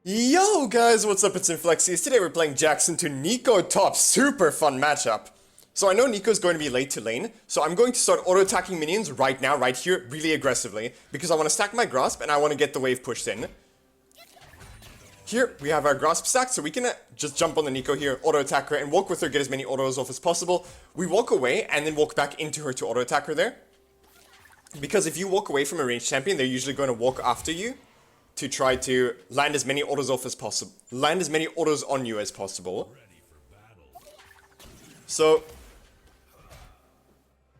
Yo guys, what's up? It's Inflexxius. Today we're playing Jackson to Neeko top. Super fun matchup. So I know Neeko's going to be late to lane, so I'm going to start auto-attacking minions right now, right here, really aggressively, because I want to stack my grasp and I want to get the wave pushed in. Here, we have our grasp stacked, so we can just jump on the Neeko here, auto-attack her, and walk with her, get as many autos off as possible. We walk away, and then walk back into her to auto-attack her there. Because if you walk away from a ranged champion, they're usually going to walk after you to try to land as many autos off as possible, land as many autos on you as possible. So,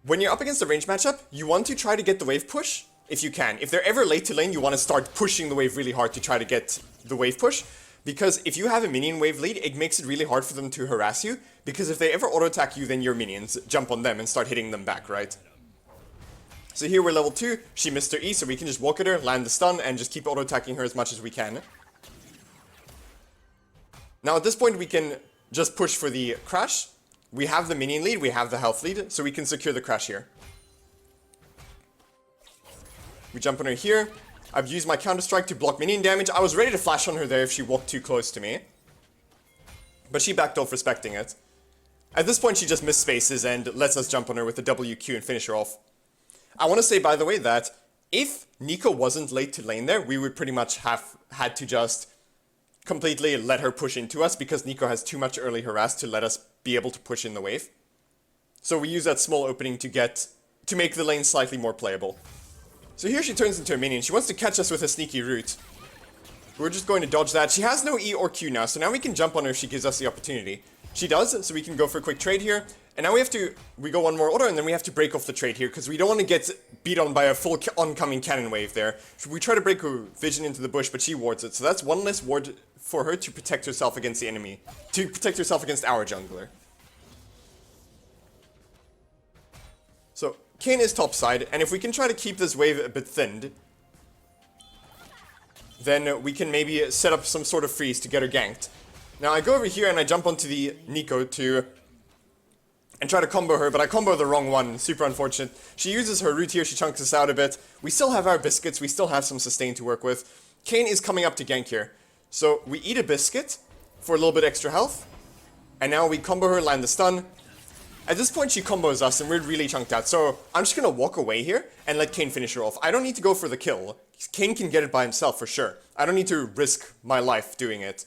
when you're up against a range matchup, you want to try to get the wave push, if you can. If they're ever late to lane, you want to start pushing the wave really hard to try to get the wave push. Because if you have a minion wave lead, it makes it really hard for them to harass you. Because if they ever auto-attack you, then your minions jump on them and start hitting them back, right? So here we're level 2, she missed her E, so we can just walk at her, land the stun, and just keep auto-attacking her as much as we can. Now at this point we can just push for the crash. We have the minion lead, we have the health lead, so we can secure the crash here. We jump on her here. I've used my counter-strike to block minion damage. I was ready to flash on her there if she walked too close to me. But she backed off respecting it. At this point she just missed spaces and lets us jump on her with the WQ and finish her off. I want to say, by the way, that if Neeko wasn't late to lane there, we would pretty much have had to just completely let her push into us because Neeko has too much early harass to let us be able to push in the wave. So we use that small opening to make the lane slightly more playable. So here she turns into a minion. She wants to catch us with a sneaky route. We're just going to dodge that. She has no E or Q now, so now we can jump on her if she gives us the opportunity. She does, so we can go for a quick trade here. And now we go one more auto, and then we have to break off the trade here, because we don't want to get beat on by a full oncoming cannon wave there. We try to break her vision into the bush, but she wards it. So that's one less ward for her to protect herself against the enemy. To protect herself against our jungler. So, Kayn is topside, and if we can try to keep this wave a bit thinned, then we can maybe set up some sort of freeze to get her ganked. Now I go over here and I jump onto the Neeko and try to combo her, but I combo the wrong one. Super unfortunate. She uses her root here, she chunks us out a bit. We still have our biscuits, we still have some sustain to work with. Kayn is coming up to gank here. So we eat a biscuit for a little bit extra health. And now we combo her, land the stun. At this point she combos us and we're really chunked out. So I'm just gonna walk away here and let Kayn finish her off. I don't need to go for the kill. Kayn can get it by himself for sure. I don't need to risk my life doing it.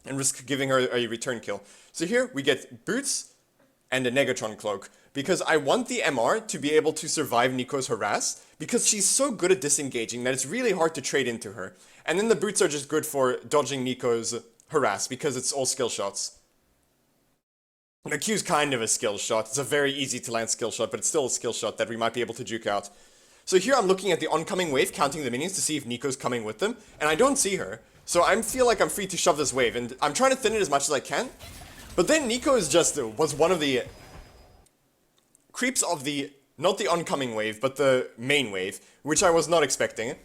And risk giving her a return kill. So here we get boots and a Negatron cloak. Because I want the MR to be able to survive Neeko's harass. Because she's so good at disengaging that it's really hard to trade into her. And then the boots are just good for dodging Neeko's harass because it's all skill shots. The Q's kind of a skill shot. It's a very easy to land skill shot, but it's still a skill shot that we might be able to juke out. So here I'm looking at the oncoming wave, counting the minions to see if Neeko's coming with them. And I don't see her. So I feel like I'm free to shove this wave, and I'm trying to thin it as much as I can. But then Neeko was one of the creeps of not the oncoming wave, but the main wave, which I was not expecting.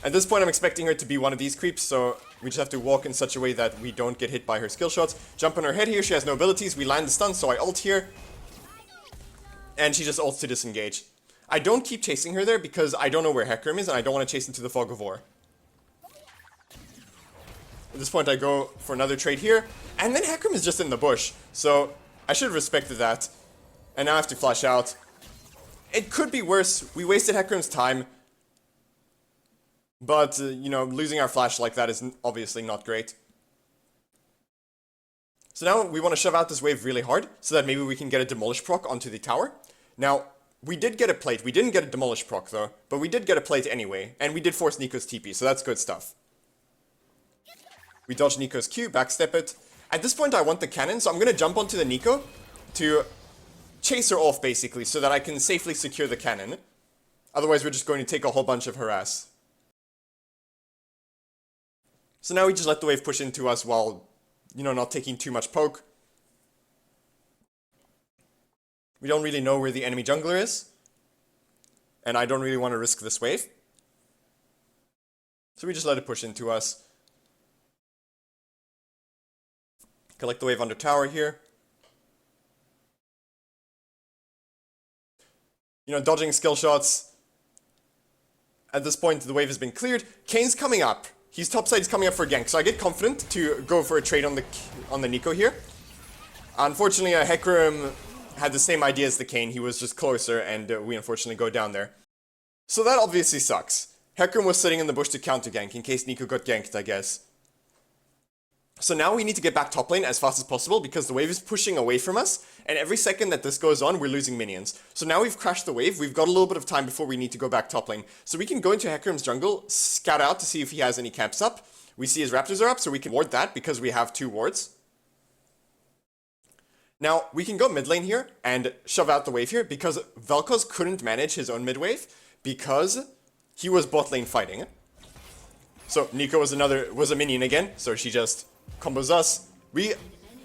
At this point I'm expecting her to be one of these creeps, so we just have to walk in such a way that we don't get hit by her skill shots. Jump on her head here, she has no abilities, we land the stun, so I ult here. And she just ults to disengage. I don't keep chasing her there because I don't know where Hecarim is, and I don't want to chase into the Fog of War. At this point I go for another trade here, and then Hecarim is just in the bush, so I should have respected that. And now I have to flash out. It could be worse, we wasted Hecarim's time, but, you know, losing our flash like that is obviously not great. So now we want to shove out this wave really hard, so that maybe we can get a Demolish proc onto the tower. Now, we did get a plate, we didn't get a Demolish proc though, but we did get a plate anyway, and we did force Neeko's TP, so that's good stuff. We dodge Neeko's Q, backstep it. At this point I want the cannon, so I'm gonna jump onto the Neeko to chase her off basically, so that I can safely secure the cannon. Otherwise we're just going to take a whole bunch of harass. So now we just let the wave push into us while, you know, not taking too much poke. We don't really know where the enemy jungler is. And I don't really want to risk this wave. So we just let it push into us. Collect the wave under tower here. You know, dodging skill shots. At this point, the wave has been cleared. Kayn's coming up. He's topside, he's coming up for a gank, so I get confident to go for a trade on the Neeko here. Unfortunately, Hecarim had the same idea as the Kayn, he was just closer, and we unfortunately go down there. So that obviously sucks. Hecarim was sitting in the bush to counter gank, in case Neeko got ganked, I guess. So now we need to get back top lane as fast as possible, because the wave is pushing away from us, and every second that this goes on, we're losing minions. So now we've crashed the wave, we've got a little bit of time before we need to go back top lane. So we can go into Hecarim's jungle, scout out to see if he has any camps up. We see his raptors are up, so we can ward that, because we have 2 wards. Now, we can go mid lane here and shove out the wave here because Vel'Koz couldn't manage his own mid wave because he was bot lane fighting. So Neeko was a minion again, so she just combos us.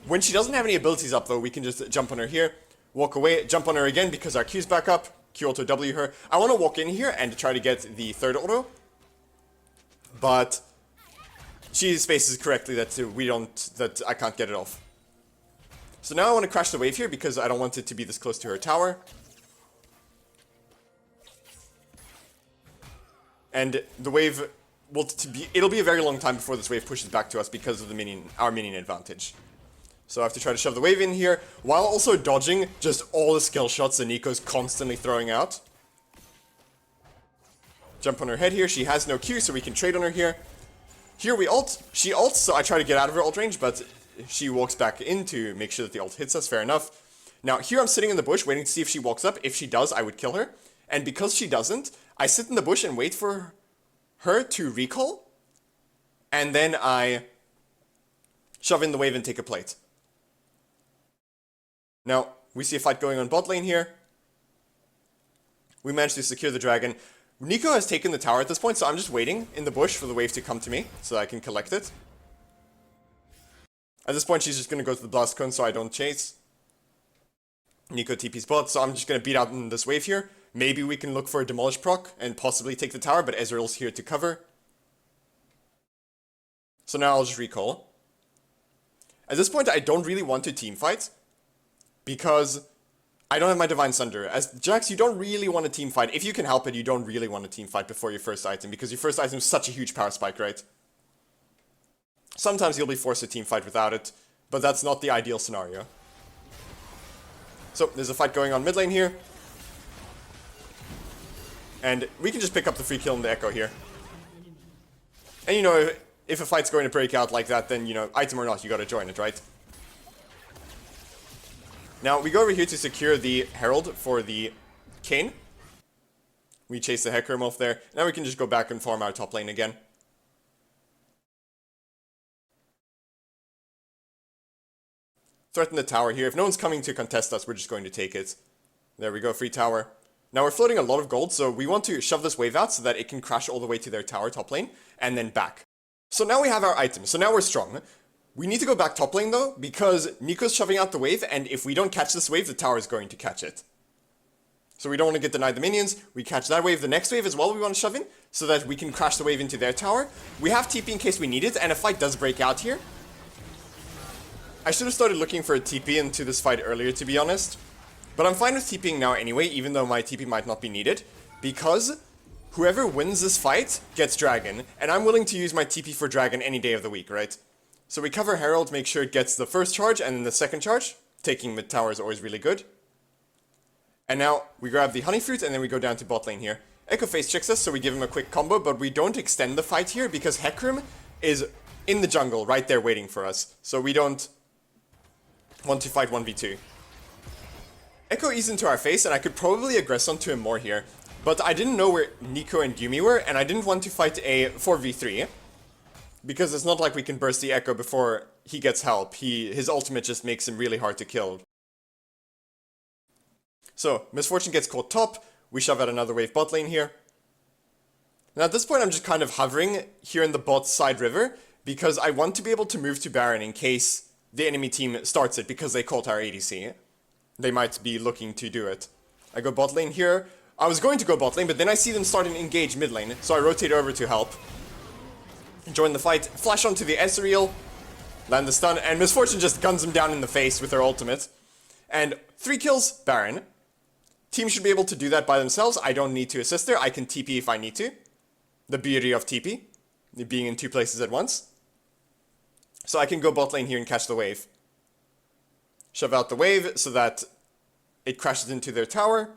When she doesn't have any abilities up though, we can just jump on her here, walk away, jump on her again because our Q's back up, Q auto W her. I want to walk in here and try to get the 3rd auto, but she spaces correctly that I can't get it off. So now I want to crash the wave here because I don't want it to be this close to her tower. And the wave it'll be a very long time before this wave pushes back to us because of our minion advantage. So I have to try to shove the wave in here while also dodging just all the skill shots that Neeko's constantly throwing out. Jump on her head here. She has no Q, so we can trade on her here. Here we ult. She ults, so I try to get out of her ult range, but she walks back in to make sure that the ult hits us, fair enough. Now, here I'm sitting in the bush waiting to see if she walks up. If she does, I would kill her. And because she doesn't, I sit in the bush and wait for her to recall. And then I shove in the wave and take a plate. Now, we see a fight going on bot lane here. We managed to secure the dragon. Neeko has taken the tower at this point, so I'm just waiting in the bush for the wave to come to me so I can collect it. At this point, she's just going to go to the blast cone so I don't chase. Neeko TP's bot, so I'm just going to beat out in this wave here. Maybe we can look for a demolish proc and possibly take the tower, but Ezreal's here to cover. So now I'll just recall. At this point, I don't really want to team fight because I don't have my Divine Sunder. As Jax, you don't really want to team fight. If you can help it, you don't really want to team fight before your first item because your first item is such a huge power spike, right? Sometimes you'll be forced to team fight without it, but that's not the ideal scenario. So, there's a fight going on mid lane here. And we can just pick up the free kill in the Echo here. And you know, if a fight's going to break out like that, then, you know, item or not, you gotta join it, right? Now, we go over here to secure the Herald for the Kayn. We chase the Hecarim off there. Now we can just go back and farm our top lane again. Threaten the tower here. If no one's coming to contest us, we're just going to take it. There we go, free tower. Now we're floating a lot of gold, so we want to shove this wave out so that it can crash all the way to their tower top lane, and then back. So now we have our items, so now we're strong. We need to go back top lane though, because Neeko's shoving out the wave, and if we don't catch this wave, the tower is going to catch it. So we don't want to get denied the minions, we catch that wave, the next wave as well we want to shove in, so that we can crash the wave into their tower. We have TP in case we need it, and a fight does break out here. I should have started looking for a TP into this fight earlier, to be honest. But I'm fine with TPing now anyway, even though my TP might not be needed. Because whoever wins this fight gets Dragon. And I'm willing to use my TP for Dragon any day of the week, right? So we cover Herald, make sure it gets the first charge and then the second charge. Taking mid tower is always really good. And now we grab the Honey Fruit and then we go down to bot lane here. Echo Face checks us, so we give him a quick combo, but we don't extend the fight here because Hecarim is in the jungle right there waiting for us. So we don't want to fight 1v2. Echo eased into our face, and I could probably aggress onto him more here, but I didn't know where Neeko and Yuumi were, and I didn't want to fight a 4v3, because it's not like we can burst the Echo before he gets help. His ultimate just makes him really hard to kill. So, Misfortune gets caught top, we shove out another wave bot lane here. Now at this point I'm just kind of hovering here in the bot side river, because I want to be able to move to Baron in case the enemy team starts it, because they caught our ADC. They might be looking to do it. I go bot lane here. I was going to go bot lane, but then I see them start an engage mid lane, so I rotate over to help. Join the fight, flash onto the Ezreal, land the stun, and Misfortune just guns him down in the face with her ultimate. And 3 kills, Baron. Team should be able to do that by themselves. I don't need to assist her. I can TP if I need to. The beauty of TP. being in two places at once. So I can go bot lane here and catch the wave. Shove out the wave so that it crashes into their tower.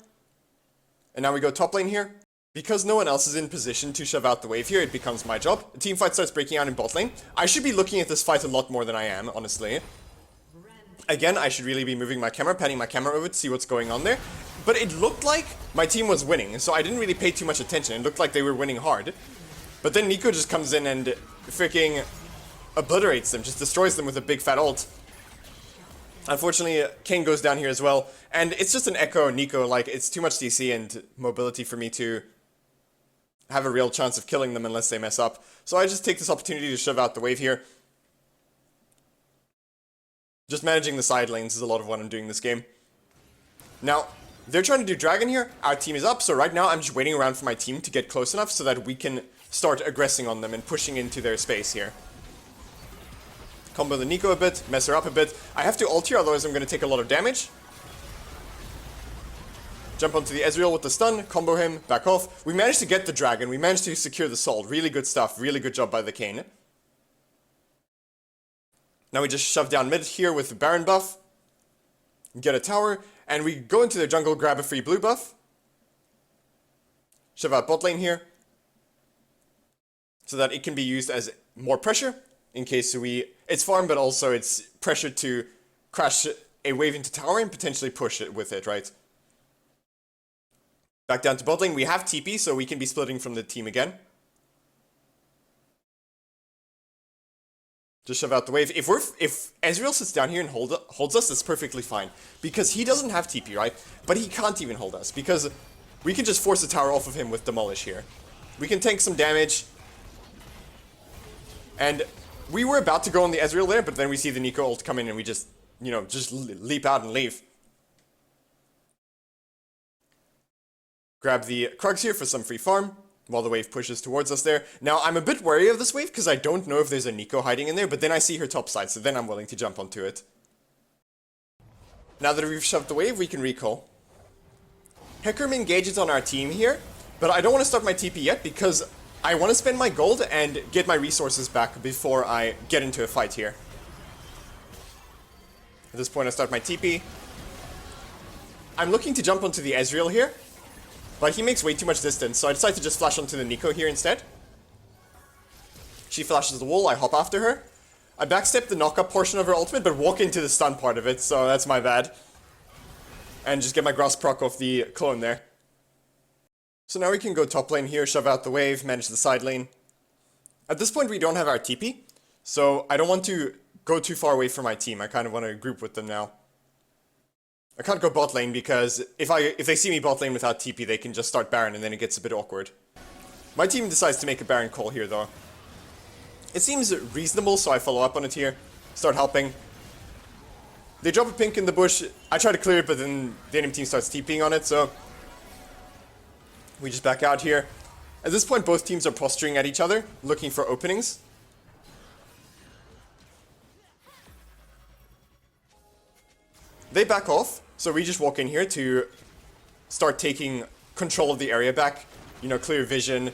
And now we go top lane here. Because no one else is in position to shove out the wave here, it becomes my job. The team fight starts breaking out in bot lane. I should be looking at this fight a lot more than I am, honestly. Again, I should really be moving my camera, panning my camera over to see what's going on there. But it looked like my team was winning, so I didn't really pay too much attention. It looked like they were winning hard. But then Neeko just comes in and freaking obliterates them, just destroys them with a big fat ult. Unfortunately, Kane goes down here as well. And it's just an Echo Neeko, like, it's too much DC and mobility for me to have a real chance of killing them unless they mess up. So I just take this opportunity to shove out the wave here. Just managing the side lanes is a lot of what I'm doing this game. Now, they're trying to do Dragon here. Our team is up, so right now I'm just waiting around for my team to get close enough so that we can start aggressing on them and pushing into their space here. Combo the Neeko a bit, mess her up a bit. I have to ult here, otherwise I'm going to take a lot of damage. Jump onto the Ezreal with the stun, combo him, back off. We managed to get the Dragon, we managed to secure the Soul. Really good stuff, really good job by the Kane. Now we just shove down mid here with the Baron buff. Get a tower, and we go into their jungle, grab a free blue buff. Shove out bot lane here. So that it can be used as more pressure. In case it's farm, but also it's pressure to crash a wave into tower and potentially push it with it, right? Back down to bot lane. We have TP, so we can be splitting from the team again. Just shove out the wave. If Ezreal sits down here and holds us, that's perfectly fine. Because he doesn't have TP, right? But he can't even hold us. Because we can just force the tower off of him with Demolish here. We can tank some damage. And we were about to go on the Ezreal there, but then we see the Neeko ult come in and we just, you know, just leap out and leave. Grab the Krugs here for some free farm while the wave pushes towards us there. Now, I'm a bit wary of this wave because I don't know if there's a Neeko hiding in there, but then I see her top side, so then I'm willing to jump onto it. Now that we've shoved the wave, we can recall. Hecarim engages on our team here, but I don't want to start my TP yet because I want to spend my gold and get my resources back before I get into a fight here. At this point, I start my TP. I'm looking to jump onto the Ezreal here, but he makes way too much distance, so I decide to just flash onto the Neeko here instead. She flashes the wall, I hop after her. I backstep the knock-up portion of her ultimate, but walk into the stun part of it, so that's my bad. And just get my grass proc off the clone there. So now we can go top lane here, shove out the wave, manage the side lane. At this point we don't have our TP, so I don't want to go too far away from my team. I kind of want to group with them now. I can't go bot lane because if they see me bot lane without TP, they can just start Baron and then it gets a bit awkward. My team decides to make a Baron call here though. It seems reasonable, so I follow up on it here, start helping. They drop a pink in the bush, I try to clear it, but then the enemy team starts TPing on it, so we just back out here. At this point, both teams are posturing at each other, looking for openings. They back off, so we just walk in here to start taking control of the area back. You know, clear vision.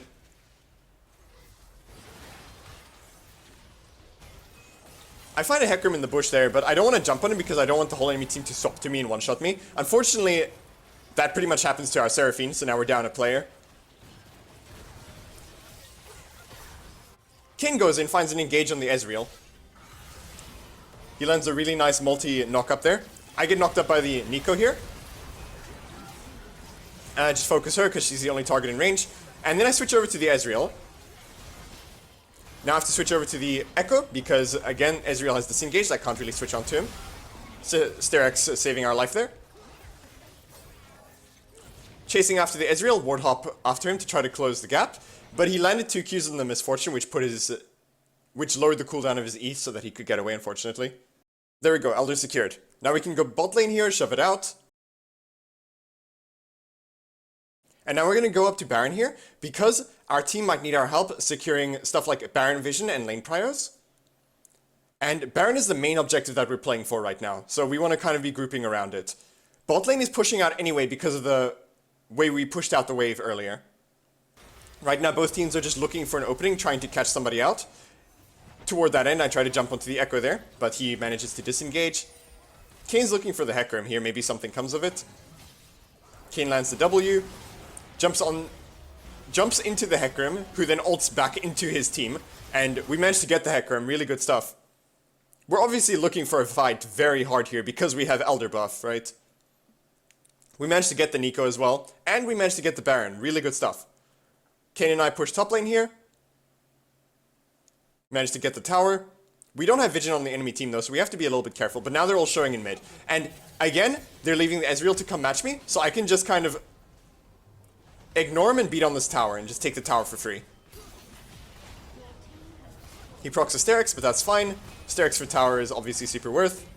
I find a Hecarim in the bush there, but I don't want to jump on him because I don't want the whole enemy team to swap to me and one-shot me. Unfortunately, that pretty much happens to our Seraphine, so now we're down a player. King goes in, finds an engage on the Ezreal. He lands a really nice multi-knock up there. I get knocked up by the Neeko here. And I just focus her because she's the only target in range. And then I switch over to the Ezreal. Now I have to switch over to the Echo because, again, Ezreal has disengaged. I can't really switch on to him. So Sterak's saving our life there. Chasing after the Ezreal, ward hop after him to try to close the gap. But he landed 2 Qs on the Misfortune, which lowered the cooldown of his E so that he could get away, unfortunately. There we go, Elder secured. Now we can go bot lane here, shove it out. And now we're going to go up to Baron here, because our team might need our help securing stuff like Baron Vision and lane prios. And Baron is the main objective that we're playing for right now, so we want to kind of be grouping around it. Bot lane is pushing out anyway because of the way we pushed out the wave earlier. Right now, both teams are just looking for an opening, trying to catch somebody out. Toward that end, I try to jump onto the Echo there, but he manages to disengage. Kane's looking for the Hecarim here, maybe something comes of it. Kane lands the W, jumps into the Hecarim, who then ults back into his team, and we managed to get the Hecarim, really good stuff. We're obviously looking for a fight very hard here because we have Elder buff, right? We managed to get the Neeko as well, and we managed to get the Baron, really good stuff. Kane and I push top lane here. Managed to get the tower. We don't have vision on the enemy team though, so we have to be a little bit careful, but now they're all showing in mid. And again, they're leaving the Ezreal to come match me, so I can just kind of ignore him and beat on this tower and just take the tower for free. He procs Asterix, but that's fine. Asterix for tower is obviously super worth.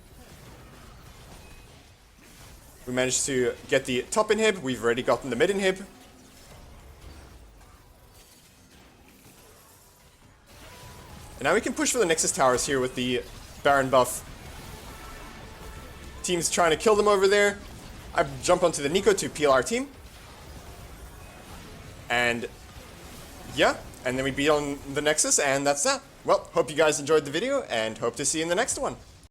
We managed to get the top inhib, we've already gotten the mid inhib. And now we can push for the Nexus towers here with the Baron buff. Team's trying to kill them over there. I jump onto the Neeko to peel our team. And yeah, and then we beat on the Nexus, and that's that. Well, hope you guys enjoyed the video, and hope to see you in the next one.